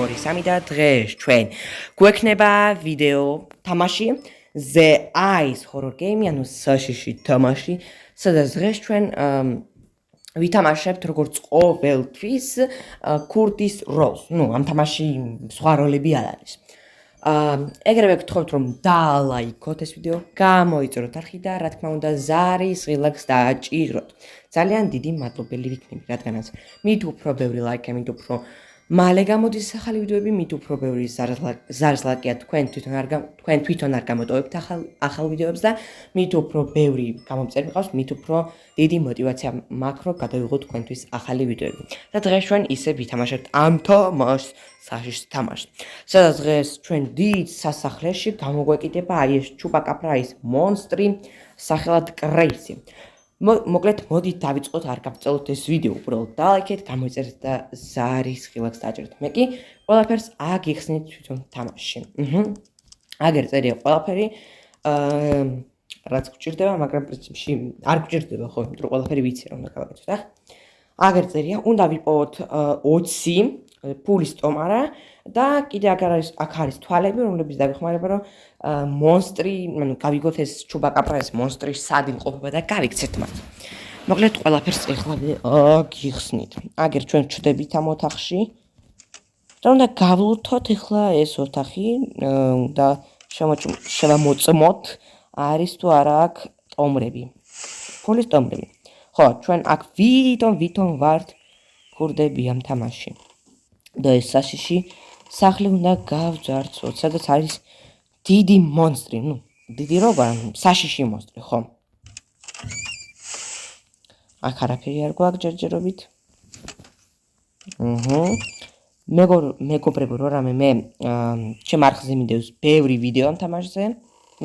2-3 და დღეს ჩვენ გვექნება ვიდეო თამაში The Ice Horror Game, ანუ საშიში თამაში, სადაც დღეს ჩვენ ვითამაშებთ როგორც ყოველთვის კურტის როლს. ამ თამაში სხვა როლები არ არის. ეგრევე გთხოვთ რომ დალაიქოთ ეს ვიდეო, გამოიწუროთ არხი და რა თქმა უნდა ზარის ღილაკს დააჭიროთ. ძალიან დიდი მადლობელი ვიქნები, რადგანაც მით უფრო ბევრი ლაიქი, მით უფრო მალე გამოდის ახალი ვიდეოები, მით უფრო ბევრი ზარზლაკია თქვენ თვითონ არ გამოტოვებთ ახალ ვიდეოებს და მით უფრო ბევრი გამომწერი მიყავს, მით უფრო დიდი мотиваცია მაქვს რომ გადავიღოთ თქვენთვის ახალი ვიდეოები. და დღეს ჩვენ ისე ვითამაშებთ ამ თამაშს, საშიშ თამაშს. სადაც დღეს ჩვენ დიდ სასახლეში გამოგვეკიდება აი ეს ჩუბაკაპრა ის მონსტრი სახელად კრეისი. მოკლედ მოდით დავიწყოთ, არ გავწელოთ ეს ვიდეო, უბრალოდ დალაიქეთ, გამოიწერეთ და ზარის ღილაკს დააჭერეთ. მე კი ყველაფერს აგიხსნით თვითონ თამაშში. აგერ წერია ყველაფერი, რაც გჭირდება, მაგრამ პრინციპში არ გჭირდება ხო, იმიტომ რომ ყველაფერი ვიცი რომ უნდა გავაკეთოთ, ახლა. აგერ წერია, უნდა ვიპოვოთ 20 ფულის ტომარა და კიდე აქ არის თვალები, რომლებიც დაგვეხმარება რომ მონსტრი, ანუ გავიგოთ ეს ჩუბაკაპრა ეს მონსტრი სად იმყოფება და გავიქცეთ მათ. მოკლედ ყველაფერს ეხლა გიხსნით. აგერ ჩვენ ჩდებით ამ ოთახში. და უნდა გავლუთოთ ეხლა ეს ოთახი და შევამოწმოთ არის თუ არა აქ ტომრები. ფულის ტომრები. ხო, ჩვენ აქ ვითომ ვართ ქურდები ამ თამაში. და ეს საშიში სახლი უნდა გავძარცვოთ, სადაც არის დიდი მონსტრი, დიდი როგორ, საშიში მონსტრი, ხო? აქ არაფერი არ გვაქვს ჯერჯერობით. მეგობრებო, რომ რამე მე ჩემ არხზე მინდევს ბევრი ვიდეო ამ თამაშზე,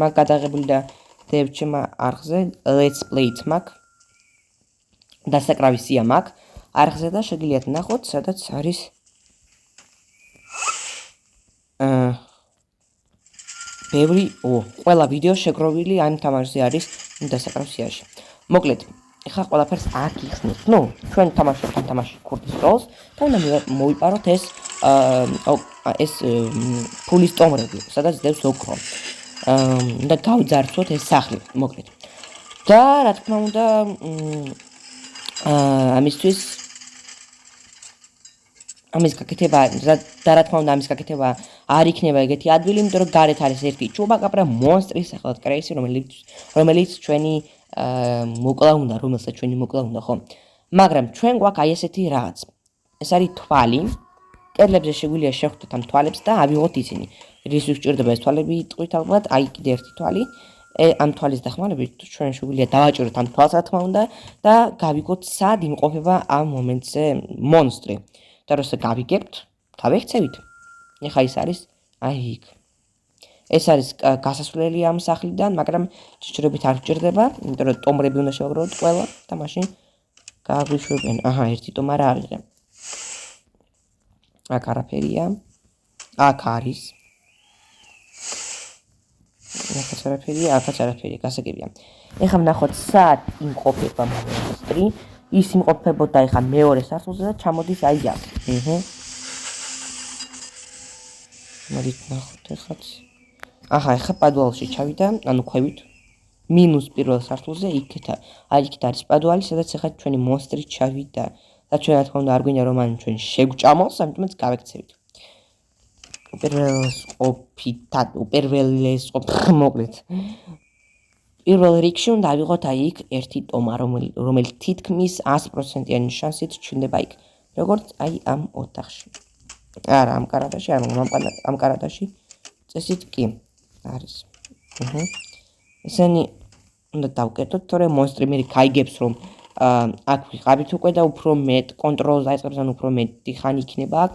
მაგ გადაღებული და დევ ჩემ არხზე Let's Play-ით მაქვს. დასაკრავი სია მაქვს არხზე და შეგიძლიათ ნახოთ, სადაც არის ბევრი ყველა ვიდეო შეგროვილი ამ თამაშზე არის დასაკრავ სიაში. მოკლედ, ეხლა ყველაფერს აგიხსნით. ჩვენ თამაშობთ ამ თამაში კურტის როლს და უნდა მოვიპაროთ ეს ფულის ტომრები, სადაც დევს ოქრო. უნდა გავძარცვოთ ეს სახლი, მოკლედ. და რა თქმა უნდა, ამის გაკეთება და რა თქმა უნდა ამის გაკეთება არ იქნება ეგეთი ადგილი, იმიტომ რომ გარეთ არის ერთი ჩუბაკაპრა მონსტრი სახელად კრეისი, რომელიც ჩვენი რომელსაც ჩვენი მოკლა უნდა, ხო? მაგრამ ჩვენ გვაქვს აი ესეთი რაღაც. ეს არის თვალი. კედლებზე შეგვიძლია შევხვდეთ ამ თვალებს და ავიღოთ ისინი. რისთვის გვჭირდება ეს თვალები ტყვით ალბათ, აი კიდე ერთი თვალი. ამ თვალის დახმარებით ჩვენ შეგვიძლია დავაჭიროთ ამ თვალს, რა თქმა უნდა, და გავიგოთ სად იმყოფება ამ მომენტზე მონსტრი. და როცა გავიგებთ, გავექცევით. ეხლა ის არის აი იქ. ეს არის გასასვლელი ამ სახლიდან, მაგრამ ჯერჯერობით არ გჭირდება, იმიტომ რომ ტომრები უნდა შევაგროვოთ ყველა და მაშინ გააგვიშვებენ. ერთი ტომარა ავიღე. აქ არაფერია. აქ არის. აქაც არაფერია, გასაგებია. ეხლა ვნახოთ სად იმყოფება მონსტრი. ის იმყოფებოდა ეხლა მეორე სართულზე და ჩამოდის აი აქ. მოდით ნახოთ ეხლაც. ეხლა პადვალში ჩავიდა, ანუ ქვევით. მინუს პირველ სართულზე იქით არის პადვალი, სადაც ეხლა ჩვენი მონსტრი ჩავიდა. და ჩვენ რა თქმა უნდა არ გვინდა რომ მან ჩვენ შეგვჭამოს, ამიტომაც გავექცევით. მოკლედ. პირველ რიგში უნდა ავიღოთ აი იქ ერთი ტომა, რომელიც თითქმის 100%-იანი შანსით ჩნდება იქ, როგორც აი ამ ოთახში. არა, ამ კარადაში, ამ კარადაში წესით კი არის. ესენი უნდა დავკეტოთ, თორემ მონსტრი მე გაიგებს რომ აქ ვიყავით უკვე და უფრო მეტ კონტროლს დაიწყებს, ანუ უფრო მეტი ხანი იქნება აქ,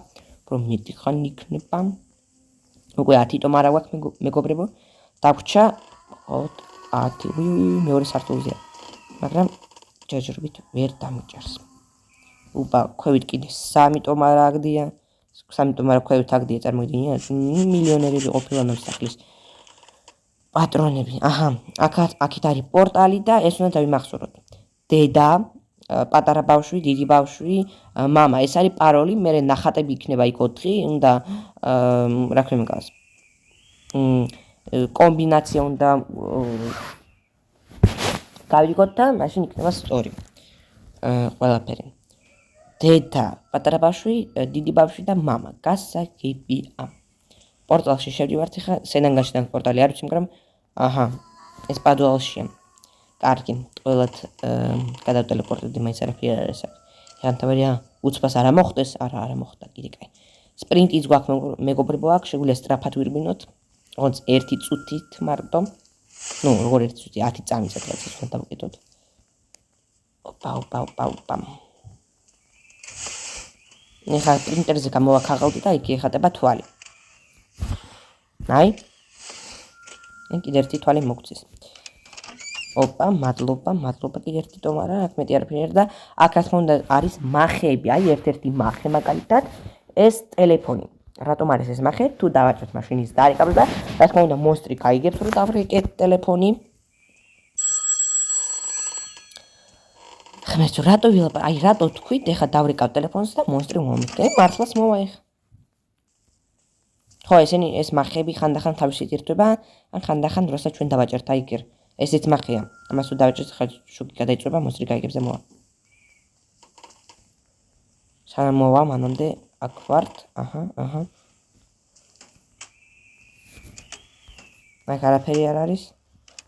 უკვე 10 ტომარა გვაქვს მეგობრებო. დაგვრჩა 10 მეორე სართულზეა. მაგრამ ჯერჯერობით ვერ დამიჭერს. ქვევით კიდე 3 ტომარა აგდია. 3 ტომარა ქვევით აგდია, წარმოგიდგენიათ? მილიონერები ყოფილან ამ სახლის პატრონები. აქეთ არის პორტალი და ეს უნდა დავიმახსოვროთ. დედა პატარა ბავშვი, დიდი ბავშვი, მამა. ეს არის პაროლი, მე ნახატები იქნება იქ 4, უნდა რა ქვია მეკავს. კომბინაცია უნდა გავიგოთ და მაშინ იქნება სწორი. ყველაფერი. დედა, პატარა ბავშვი, დიდი ბავშვი და მამა. გასაგებია. პორტალში შევდივართ ახლა, სენანგაშიდან პორტალი არ ვიცი, მაგრამ აჰა, ეს პადუალშია. კარგი, ყველათ გადავტელეპორტდი, მაინც არაფერი არ არის აქ. ეხლა თავია უცბას არა მოხდეს, არა მოხდა, კიდე კაი. სპრინტიც გვაქვს მეგობრებო აქ, შეგვიძლია სწრაფად ვირბინოთ. როგორც 1 წუთით მარტო. ნუ, როგორ 1 წუთი, 10 წამით სადღაც ის უნდა დავკიდოთ. ოპა. ეხლა პრინტერზე გამოვაქაღალდი და იქ ეხატება თვალი. აი. კიდე ერთი თვალი მოგწეს. ოპა, მადლობა კიდე ერთი ტომარა, აქ მეტი არაფერი არ და აქ რა თქმა უნდა არის მახეები, აი ერთ-ერთი მახე მაგალითად, ეს ტელეფონი. რატომ არის ეს მახე? თუ დავაჭრეთ მაშინის დარეკაბლ და რა თქმა უნდა მონსტრი გაიგებს, რომ დავრეკეთ ტელეფონი. ხმეს რატო ვილაპარაკ? აი რატო თქვით, ეხა დავრეკავ ტელეფონს და მონსტრი მომიგე, მართლაც მოვა ეხა. ხო, ესენი ეს მახეები ხანდახან თავისით ერთვება, ან ხანდახან როცა ჩვენ დავაჭერთ აი გერ. ესეც მახეა. ამას თუ დავაჭერთ, ხა შუქი გადაიწვება, მონსტრი გაიგებს და მოვა. სანამ მოვა, მანამდე აქ ვართ. აჰა. აქ არაფერი არ არის?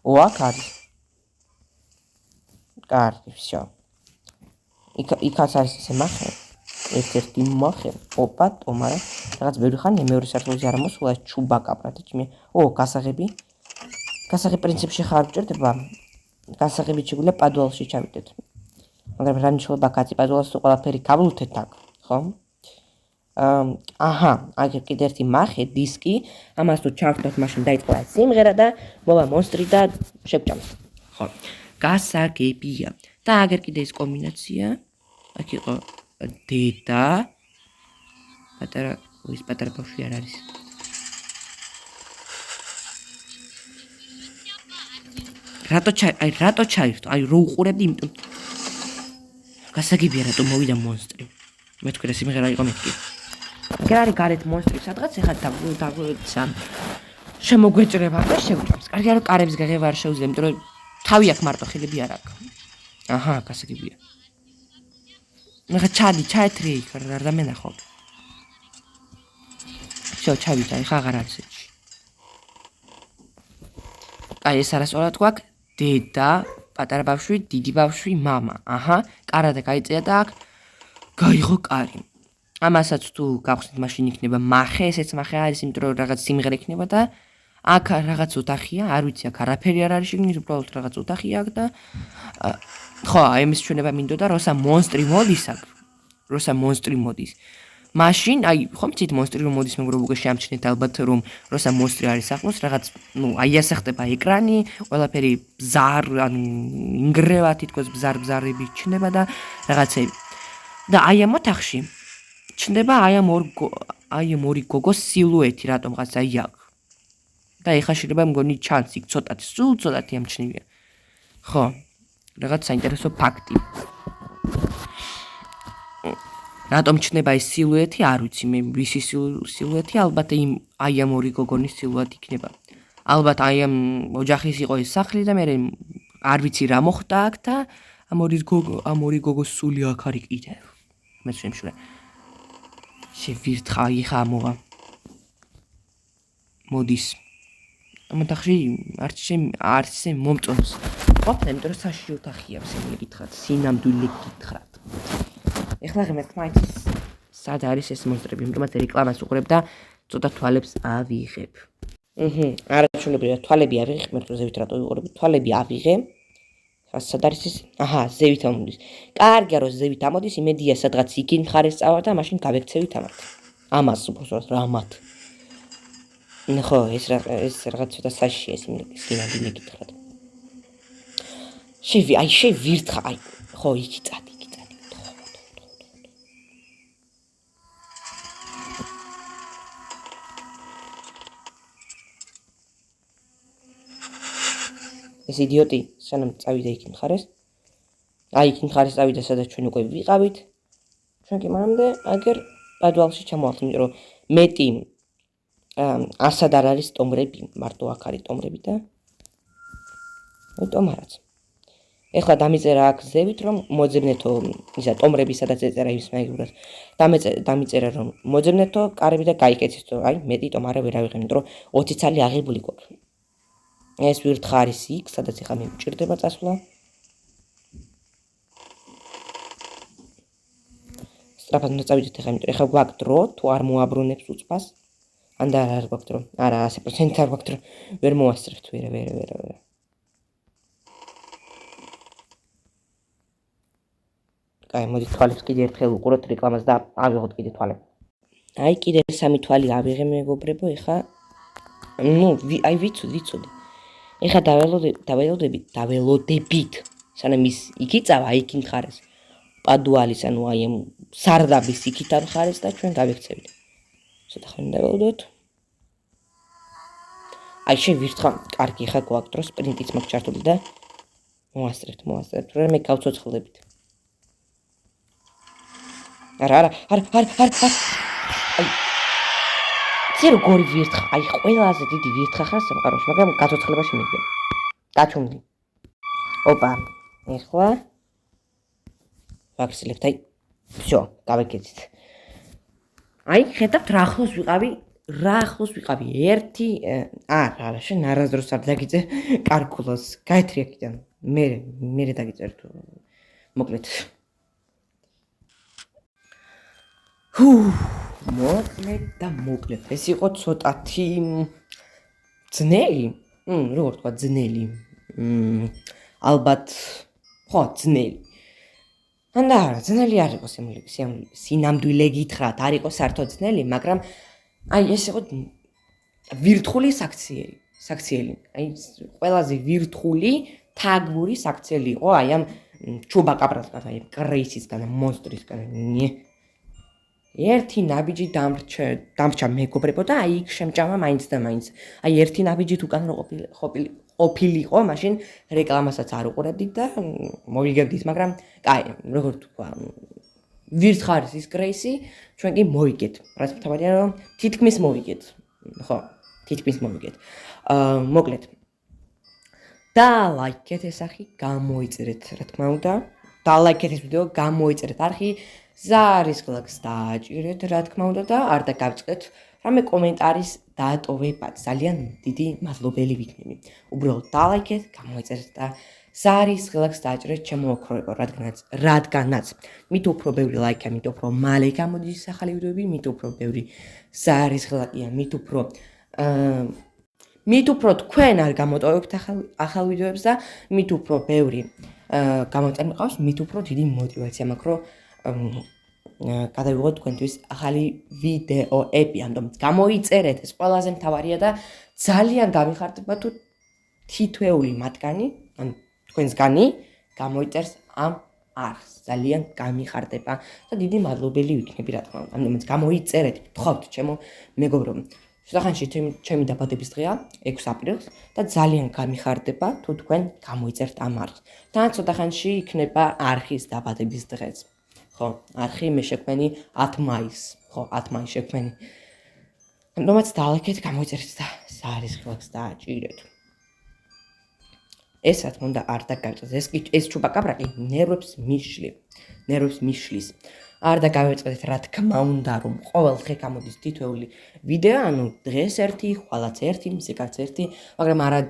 აქ არის. კარგი, всё. იქაც არის ესე მახე. ერთ-ერთი მახე. ოპა, ტომარა. რაღაც ბევრი ხანია მეორე სართულზე არ მოსულა ეს ჩუბაკა პრაქტიკი. გასაღები. გასაღები პრინციპში ხარ გჭირდება. გასაღები შეგვიძლია პადუალში ჩავიდეთ. მაგრამ რა ნიშნულობა კაცი პადუალს თუ ყველაფერი გავლუთეთ აქ, ხო? აჰა, აქ კიდე ერთი მახე, დისკი. ამას თუ ჩავხდათ, მაშინ დაიწყო სიმღერა და მოვა მონსტრი და შევჭამთ. ხო. გასაგებია. და აგერ კიდე ეს კომბინაცია. აქ იყო დედა. პატარა ბავშვი არ არის. რატო ჩაირთო? აი რო უყურებდი, იმიტომ გასაგებია რატო მოვიდა მონსტრი. მე თქვი რა სიმღერა იყო მეთქი. აგერ არის გარეთ მონსტრი სადღაც ეხლა დაგვეცა. შემოგვეჭრება და შევჭამს. კარგია რომ კარების გაღება არ შეუძლია, იმიტომ რომ თავი აქვს მარტო ხელები არ აქვს. აჰა, გასაგებია. ნახე ჩაეთრე იქ არ დამენახო. всё, ჩავიდა, ეხა აღარ არის ეჭი. აი ეს არასწორად გვაქვს დედა, პატარა ბავშვი, დიდი ბავშვი, მამა. აჰა, კარადა გაიწია და აქ გაიღო კარი. ამასაც თუ გავხსნით, მაშინ იქნება მახე, ესეც მახე არის, იმიტომ რომ რაღაც სიმღერა იქნება და აქ რაღაც ოთახია, არ ვიცი, აქ არაფერი არ არის შიგნით, უბრალოდ რაღაც ოთახია აქ და ხო, აი ამის ჩვენება მინდოდა, როცა მონსტრი მოდის აქ, მაშინ, აი, ხომ ცით მონსტრი რომ მოდის, მეგობრებო, უკვე შეამჩნიეთ ალბათ, რომ როცა მონსტრი არის ახლოს, რაღაც, აი ასახდება ეკრანი, ყველაფერი ბზარ, ანუ ინგრევა თითქოს ბზარები ჩნდება და რაღაცები. და აი ამ ოთახში ჩნდება აი ამ ორი გოგოს სილუეტი, რატომღაც აი აქ. და ეხა შეიძლება მგონი ჩანს იქ ცოტათი, სულ ცოტათი ამჩნევია. ხო, რაღაც საინტერესო ფაქტი. რატომ ჩნდება ეს სილუეტი, არ ვიცი, მე ვისი სილუეტი, ალბათ აი ამ ორი გოგონის სილუეტი იქნება. ალბათ აი ამ ოჯახის იყო ეს სახლი და მე არ ვიცი რა მოხდა აქ და ამ ორი გოგოს სული აქ არის კიდევ. მე შემშურე. შევირთხა იხა მოვა. მოდის. ამ ოთახში არც ისე მომწონს. ყოფნა, იმიტომ რომ საში ოთახია, ისე გითხრათ, სინამდვილე გითხრათ. ეხლა ღმერთ მაინც სად არის ეს მონსტრები, იმიტომ რომ რეკლამას უყურებ და ცოტა თვალებს ავიღებ. არაჩვეულებრივია, თვალები ავიღე, ღმერთ ზევით რატო ვიყურებ, თვალები ავიღე. სად არის ეს? აჰა, ზევით ამოდის. კარგია რომ ზევით ამოდის, იმედია სადღაც იგინ მხარეს წავა და მაშინ გავექცევით ამათ. ამას უბრალოდ რამათ. ხო, ეს რაღაც ცოტა საშია ეს სინამდვილე გითხრათ. შევირთხა, აი, ხო, იქი წადი. ეს იდიოტი სანამ წავიდა იქ მხარეს აი იქ მხარეს წავიდა, სადაც ჩვენ უკვე ვიყავით. ჩვენ კი მანამდე აგერ პადვალში ჩამოვალთ, იმიტომ რომ მეტი ასად არ არის ტომრები, მარტო აქ არის ტომრები და იმიტომ არაც. ეხლა დამიწერა აქ ზევით, რომ მოძებნეთო ისა ტომრები, სადაც ეწერა ის მაგივრად. დამიწერა რომ მოძებნეთო კარები და გაიკეთეთო. აი მეტი ტომარა ვერ ავიღებ, იმიტომ რომ 20 ცალი აღებული გვაქვს. ეს ვირთხარის იქ, სადაც ეხლა მე მჭირდება წასვლა. სწრაფად უნდა წავიდეთ ეხლა, იმიტომ ეხლა გვაქვს დრო, თუ არ მოაბრუნებს უწყებას. ან და არ გვაქვს დრო. არა, 100% არ გვაქვს დრო. ვერ მოვასწრებთ, ვერ. აი, მოდი თვალებს კიდე ერთხელ უყუროთ რეკლამას და ავიღოთ კიდე თვალები. აი, კიდე 3 თვალი ავიღე მეგობრებო, ეხლა აი ვიცოდი. ეხლა დაველოდებით. სანამ ის იქ იწავა, აი იქ მხარეს. პადუალის, ანუ აი ამ სარდაბის იქით ამ მხარეს და ჩვენ გავიქცევით. ცოტა ხანი დაველოდოთ. აი შევირთხა, კარგი, ხა გვაქვს დრო, სპრინტიც მაქვს ჩართული და მოვასწრებთ, რომ მე გავცოცხლდებით. არა. აი ზე როგორი ვირთხა, აი ყველაზე დიდი ვირთხა ხარ სამყაროში, მაგრამ გაცოცხლებაში მიდგენ. გაჩვენდი. ოპა, ეხლა ვაქცილებთ, აი, всё, გავეკეთეთ. აი, ხედავთ რა ახლოს ვიყავი, ერთი, არა, შენ არასდროს არ დაგიწე კარკულოს, გაეთრი აქედან, მე დაგიწერ თუ მოკლედ. მოკლედ, ეს იყო ცოტათი ძნელი, როგორ თქვა ძნელი, ალბათ, ხო, ძნელი. ანდა არა, ძნელი არ იყო სინამდვილე გითხრათ, არ იყო საერთოდ ძნელი, მაგრამ აი ეს იყო ვირთხული საქციელი. აი ყველაზე ვირთხული თაგური საქციელი იყო, აი ამ ჩუბაკაბრასგან, აი კრეისისგან, მონსტრისგან. ერთი ნაბიჯი დამრჩა მეგობრებო და აი იქ შემჭამა მაინც და მაინც. აი ერთი ნაბიჯით უკან ყოფილიყო, მაშინ რეკლამასაც არ უყურებდი და მოვიგებდით, მაგრამ კაი, როგორ თქვა, ვირთხარის ის კრეისი, ჩვენ კი მოვიგეთ. რაც მთავარია რომ თითქმის მოვიგეთ. ხო, თითქმის მოვიგეთ. მოკლედ. და ლაიქეთ ეს არხი, გამოიწერეთ, რა თქმა უნდა. და ლაიქეთ ეს ვიდეო, გამოიწერეთ არხი. ზარის გლაკს დააჭირეთ, რა თქმა უნდა და არ დაგავწყეთ რამე კომენტარის დაატოვებად. ძალიან დიდი მადლობელი ვიქნები. უბრალოდ დალაიქეთ, გამოიწერეთ და ზარის გლაკს დააჭირეთ ჩემო ოქროებო, რადგანაც მით უფრო ბევრი ლაიქა, მით უფრო მალე გამოდის ახალი ვიდეოები, მით უფრო ბევრი ზარის გლაკია, მით უფრო თქვენ არ გამოტოვებთ ახალ ვიდეოებს და მით უფრო ბევრი გამოწვევი მყავს, მით უფრო დიდი мотиваცია მაქვს, რომ გადავიღოთ თქვენთვის ახალი ვიდეოები, ამიტომ გამოიწერეთ, ეს ყველაზე მთავარია და ძალიან გამიხარდება თუ თითოეული მათგანი, ან თქვენსგანი გამოიწერს ამ არხს, ძალიან გამიხარდება და დიდი მადლობელი ვიქნები, რა თქმა უნდა. ამიტომ გამოიწერეთ, გთხოვთ ჩემო მეგობრო. შეხანში ჩემი დაბადების დღეა 6 აპრილს და ძალიან გამიხარდება თუ თქვენ გამოიწერთ ამ არხს. და ცოტა ხანში იქნება არხის დაბადების დღეც. ხო, არხი მე შექმენი 10 მაისს, ხო, 10 მაისს შექმენი. ამიტომაც დალაიქეთ, გამოიწერეთ და ზარის გლაკს დააჭირეთ. ეს რა თქმა უნდა არ დაგავიწყდეს, ეს ჩუბაკაბრა კი ნერვებს მიშლის. არ დაგავიწყდეთ, რა თქმა უნდა, რომ ყოველ დღე გამოდის თითოეული ვიდეო, ანუ დღეს ერთი, ხვალაც ერთი, მისიკაც ერთი, მაგრამ არა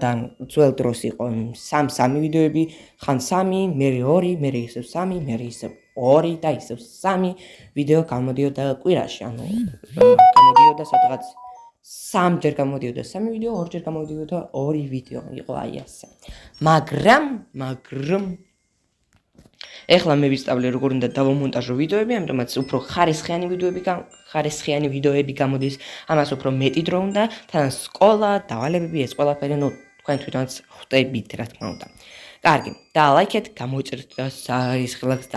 და ძველ დროს იყო 3 ვიდეოები, ხან 3, მე 2, მე ისევ 3, მე ისევ 2 და ისევ 3 ვიდეო გამოდიოდა კვირაში, ანუ გამოდიოდა სადღაც 3 ჯერ გამოდიოდა 3 ვიდეო, 2 ჯერ გამოდიოდა 2 ვიდეო, იყო აი ასე. მაგრამ ეხლა მე ვისწავლე როგორ უნდა დავამონტაჟო ვიდეოები, ამიტომაც უფრო ხარისხიანი ვიდეოები გამოდის, ამას უფრო მეტი დრო უნდა, თან სკოლა, დავალებები, ეს ყველაფერი, ნუ თქვენ თვითონაც ხვდებით, რა თქმა უნდა. კარგი, დალაიქეთ, გამოიწერეთ და ზარის გლაკს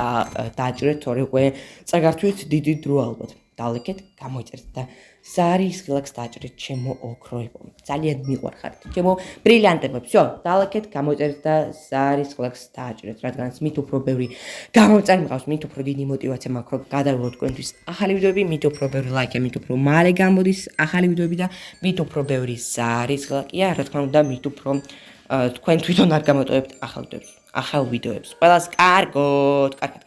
დააჭირეთ, თორე უკვე წაგართვით დიდი დრო ალბათ. დალექეთ, გამოიწერეთ და ზარის ღილაკს დაჭრეთ ჩემო ოქროებო. ძალიან მიყვარხართ. ჩემო ბრილიანტებო. всё, დალექეთ, გამოიწერეთ და ზარის ღილაკს დაჭრეთ, რადგანაც მით უფრო ბევრი გამომწარი მყავს, მით უფრო დიდი мотиваცია მაქვს, რომ გადავიღოთ თქვენთვის ახალი ვიდეოები, მით უფრო ბევრი ლაიქი, მით უფრო მალე გამოდის ახალი ვიდეოები და მით უფრო ბევრი ზარის ღილაკია, რა თქმა უნდა, მით უფრო თქვენ თვითონ არ გამოტოვებთ ახალ ვიდეოებს. ყველას კარგოთ, კარგად.